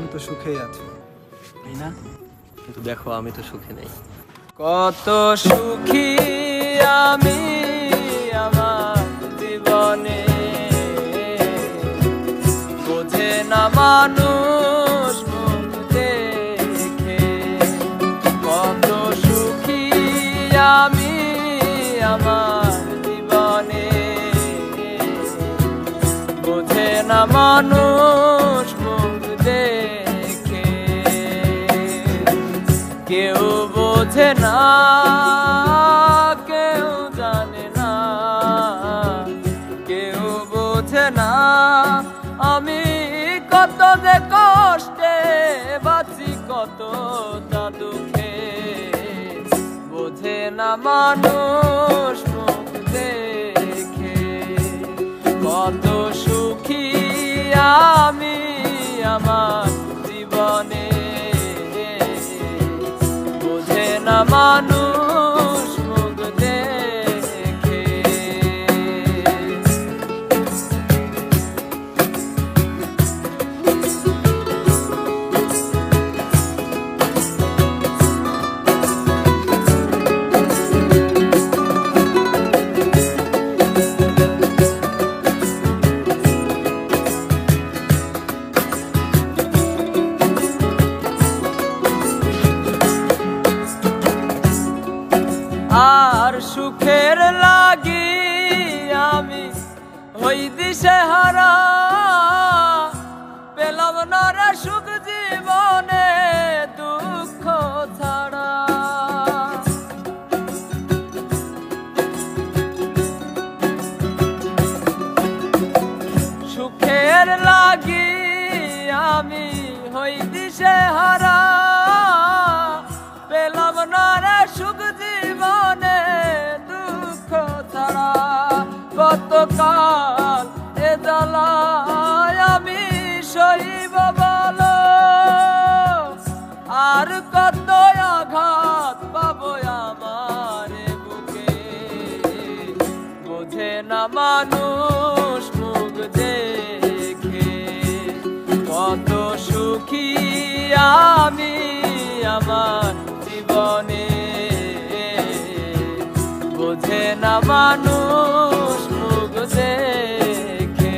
তুমি তো সুখেই আছো, তাই না? কিন্তু দেখো আমি তো সুখে নেই। কত সুখী আমি আমার জীবনে, বোঝে না মানুষ মুখ দেখে। কত সুখী আমি আমার জীবনে, বোঝে না মানুষ মুখ দেখে। কেউ বোঝে না, কেউ জানে না, কেউ বোঝে না আমি কত যে কষ্টে বাঁচি, কতটা দুঃখে। বোঝে না মানুষ মুখ দেখে। কত সুখী আমি আমার জীবনে, বোঝে না মানুষ মুখ দেখে। আর সুখের লাগি আমি হই দিশে হারা, পেলাম না রে সুখ জীবনে দুঃখ ছাড়া। সুখের লাগি আমি হই দিশে হারা, পেলাম না রে সুখ জীবনে দুঃখ ছাড়া। কতকাল এ জ্বালায় আমি সইব বলো, আর কত আঘাত পাবো আমার বুকে। বোঝে না মানুষ মুখ দেখে। কত সুখী আমি আমার জীবনে, বোঝে না মানুষ মুখ দেখে।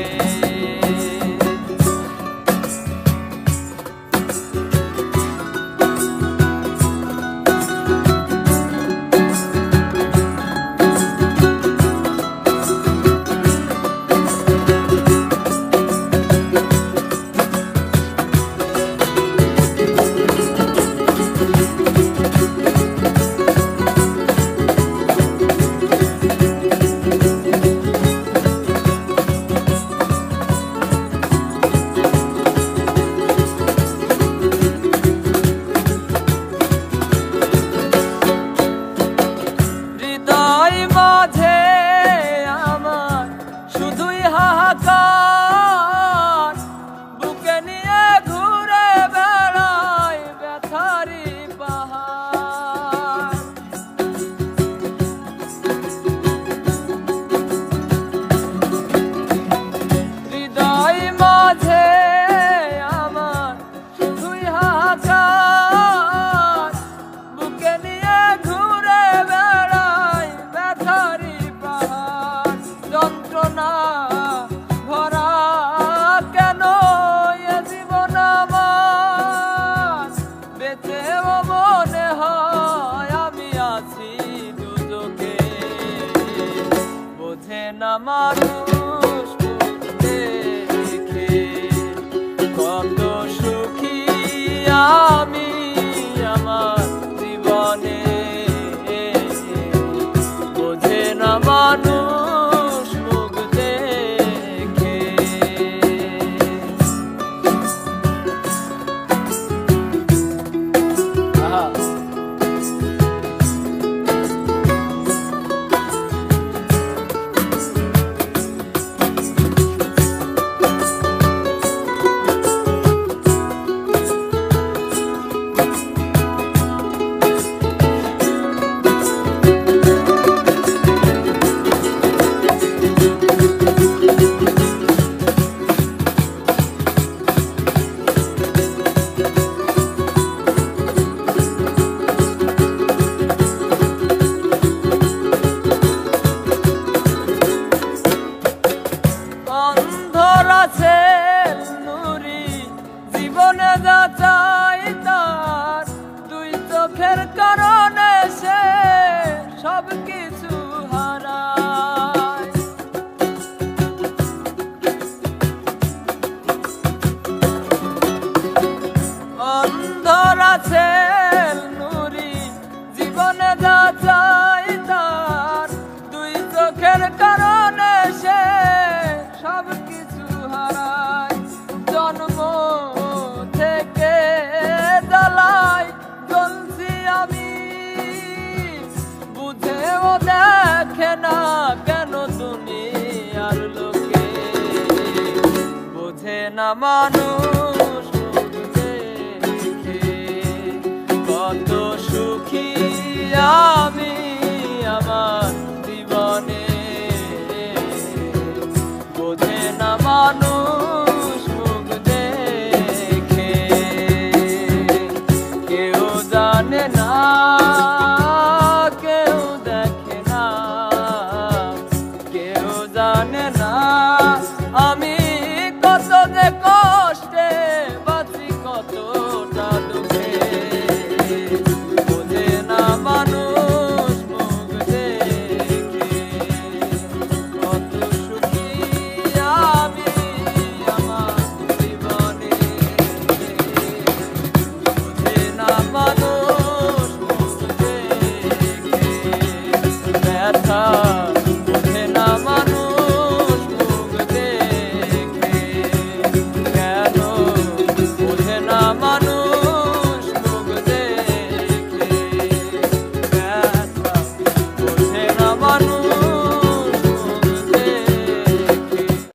থেকে জ্বালাই জ্বলছি আমি, বুঝেও দেখে না কেন দুনিয়ার লোকে, বোঝে না মানুষ